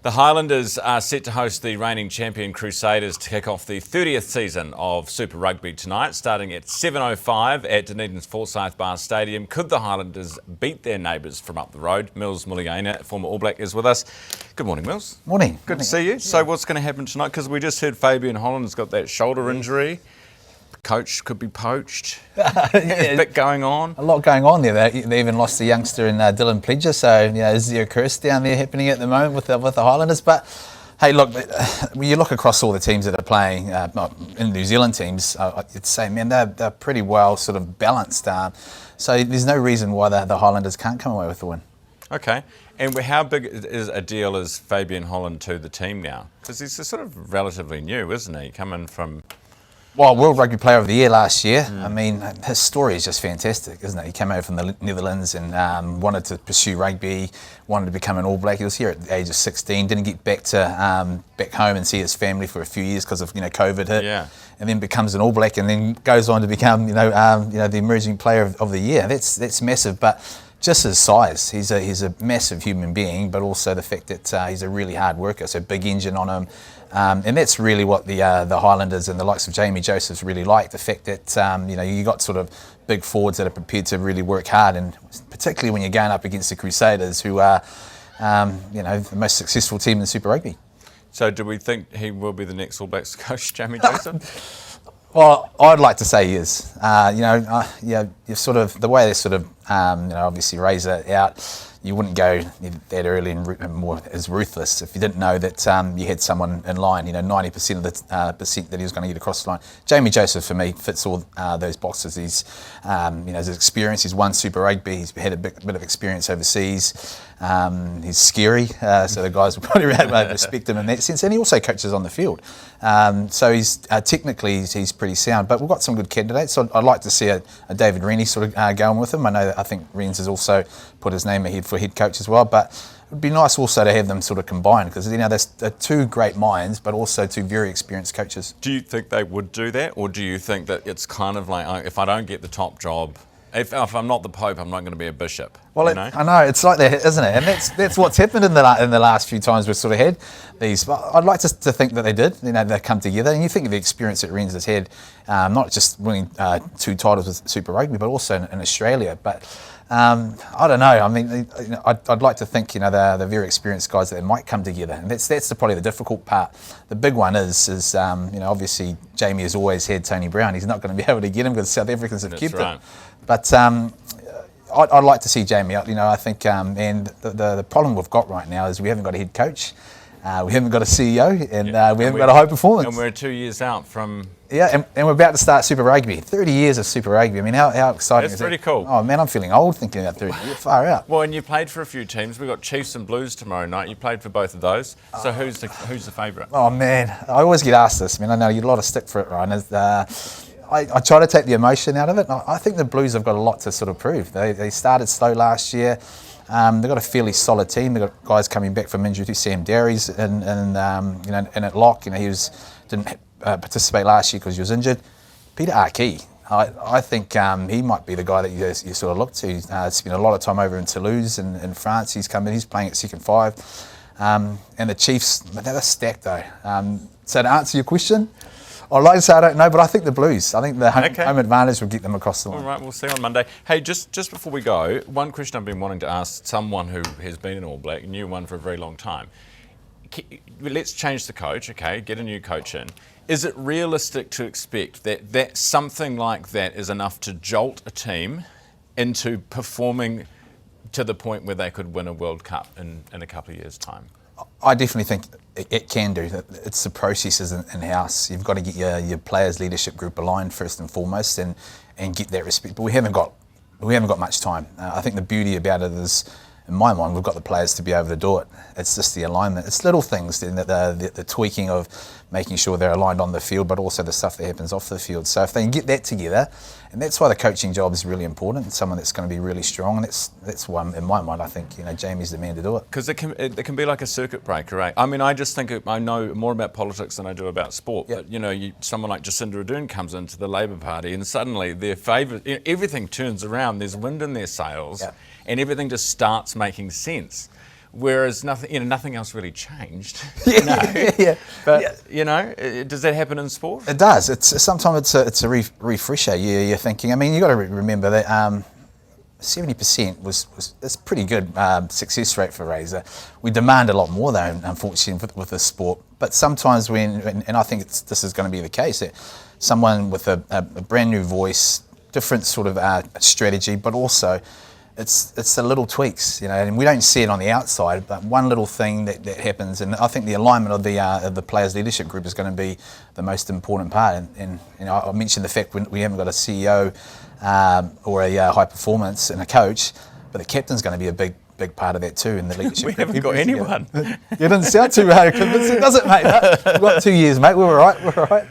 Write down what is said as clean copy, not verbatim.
The Highlanders are set to host the reigning champion Crusaders to kick off the 30th season of Super Rugby tonight, starting at 7:05 at Dunedin's Forsyth Bar Stadium. Could the Highlanders beat their neighbours from up the road? Mils Muliaina, former All Black, is with us. Good morning, Mils. Morning. Good to see you. So what's going to happen tonight? Because we just heard Fabian Holland's got that shoulder injury. Coach could be poached. A bit going on. A lot going on there. They even lost a youngster in Dylan Pledger, so is there a curse down there happening at the moment with the Highlanders? But hey, look, when you look across all the teams that are playing, in New Zealand teams, I'd say, man, they're pretty well sort of balanced. So there's no reason why the Highlanders can't come away with the win. Okay. And how big is a deal is Fabian Holland to the team now? Because he's sort of relatively new, isn't he? Coming from... Well, World Rugby Player of the Year last year. I mean, his story is just fantastic, isn't it? He came over from the Netherlands and wanted to pursue rugby, wanted to become an All Black. He was here at the age of 16, didn't get back home and see his family for a few years because of COVID hit. Yeah. And then becomes an All Black and then goes on to become the emerging Player of the Year. That's massive, but just his size. He's a massive human being, but also the fact that he's a really hard worker, so big engine on him. And that's really what the Highlanders and the likes of Jamie Joseph's really like, the fact that you got sort of big forwards that are prepared to really work hard, and particularly when you're going up against the Crusaders, who are the most successful team in Super Rugby. So do we think he will be the next All Blacks coach, Jamie Joseph? Well, I'd like to say he is. You sort of the way they sort of obviously raise it out. You wouldn't go that early and more as ruthless if you didn't know that you had someone in line. 90% of the percent that he was going to get across the line. Jamie Joseph, for me, fits all those boxes. He's his experience. He's won Super Rugby. He's had a bit of experience overseas. He's scary, so the guys will probably respect him in that sense. And he also coaches on the field. So he's technically he's pretty sound. But we've got some good candidates. So I'd like to see a David Rennie sort of going with him. I think Rennes has also put his name ahead for head coach as well. But it would be nice also to have them sort of combined, because they're two great minds, but also two very experienced coaches. Do you think they would do that, or do you think that it's kind of like, if I don't get the top job, if I'm not the Pope, I'm not going to be a bishop? Well, I know it's like that, isn't it? And that's what's happened in the last few times we've sort of had these. But I'd like to think that they did. They come together, and you think of the experience that Rennes has had, not just winning 2 titles with Super Rugby, but also in Australia. But I don't know. I mean, I'd like to think they're very experienced guys that they might come together, and that's probably the difficult part. The big one is obviously Jamie has always had Tony Brown. He's not going to be able to get him because South Africans have kept him. But I'd like to see Jamie out. I think, and the problem we've got right now is we haven't got a head coach, we haven't got a CEO, and we haven't got a high performance. And we're 2 years out from... Yeah, and we're about to start Super Rugby. 30 years of Super Rugby. I mean, how exciting is that? That's pretty cool. Oh, man, I'm feeling old thinking about 30 years. Far out. Well, and you played for a few teams. We've got Chiefs and Blues tomorrow night. You played for both of those. So who's the favourite? Oh, man. I always get asked this. I mean, I know you get a lot of stick for it, Ryan. I try to take the emotion out of it. I think the Blues have got a lot to sort of prove. They started slow last year. They've got a fairly solid team. They've got guys coming back from injury. Sam Derry's and at lock. He didn't participate last year because he was injured. Peter Arkey, I think he might be the guy that you sort of look to. Spent a lot of time over in Toulouse in France. He's come in. He's playing at second 5. And the Chiefs, they're stacked though. So to answer your question, I'd like to say I don't know, but I think the Blues. I think the home advantage will get them across the line. All right, we'll see on Monday. Hey, just before we go, one question I've been wanting to ask someone who has been an All Black, a new one for a very long time. Let's change the coach, okay, get a new coach in. Is it realistic to expect that something like that is enough to jolt a team into performing to the point where they could win a World Cup in a couple of years' time? I definitely think it can do. It's the processes in-house. You've got to get your players' leadership group aligned first and foremost, and get that respect. But we haven't got much time. I think the beauty about it is, in my mind, we've got the players to be able to do it. It's just the alignment. It's little things, the tweaking of making sure they're aligned on the field, but also the stuff that happens off the field. So if they can get that together, and that's why the coaching job is really important. Someone that's going to be really strong, and that's why, in my mind, I think Jamie's the man to do it. Because it can be like a circuit breaker, right? I mean, I just think I know more about politics than I do about sport. Yep. But someone like Jacinda Ardern comes into the Labour Party, and suddenly their favourite, everything turns around. There's wind in their sails, yep. And everything just starts making sense. Whereas nothing else really changed. Yeah. But does that happen in sport? It does. Sometimes it's a refresher. You're thinking. I mean, you got to remember that 70% it's pretty good success rate for Razor. We demand a lot more though, unfortunately, with this sport. But sometimes and I think this is going to be the case, that someone with a brand new voice, different sort of strategy, but also it's the little tweaks, and we don't see it on the outside, but one little thing that happens, and I think the alignment of the players' leadership group is going to be the most important part. And I mentioned the fact we haven't got a CEO or a high performance and a coach, but the captain's going to be a big part of that too in the leadership group. We haven't got anyone. You didn't sound too convincing, does it, mate? We've got 2 years, mate. We're all right.